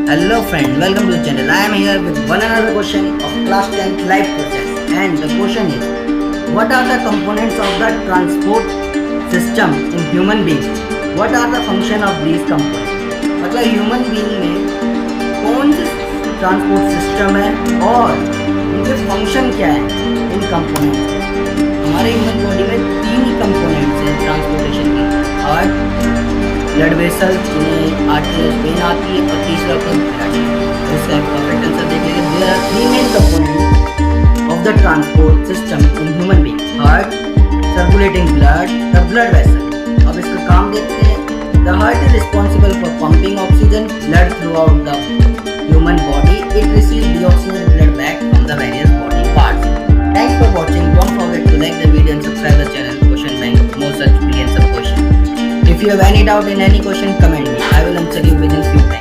Hello friends, welcome to the channel. I am here with one another question of class 10th life process, and the question is, what are the components of the transport system in human beings? What are the function of these components? मतलब human being में कौन से transport system है और उनके function क्या है इन components के। हमारे ह्यूमन बॉडी में तीन ही कंपोनेंट्स हैं ट्रांसपोर्टेशन की, हार्ट, ब्लड वेसल जिन्हें आर्टरीज वेन आती है, और तीसरा इसका परफेक्ट आंसर देखेंगे। There are three main components of the transport system in human being, heart, circulating blood, the blood vessel. अब इसका काम देखते हैं। The heart is responsible for pumping oxygen blood throughout the human body. It receives deoxygenated blood back from the various body parts. Thanks for watching. Don't forget to like the video and subscribe the channel. Question bank, more such billions of questions. If you have any doubt in any question, comment me. I will answer you within few times.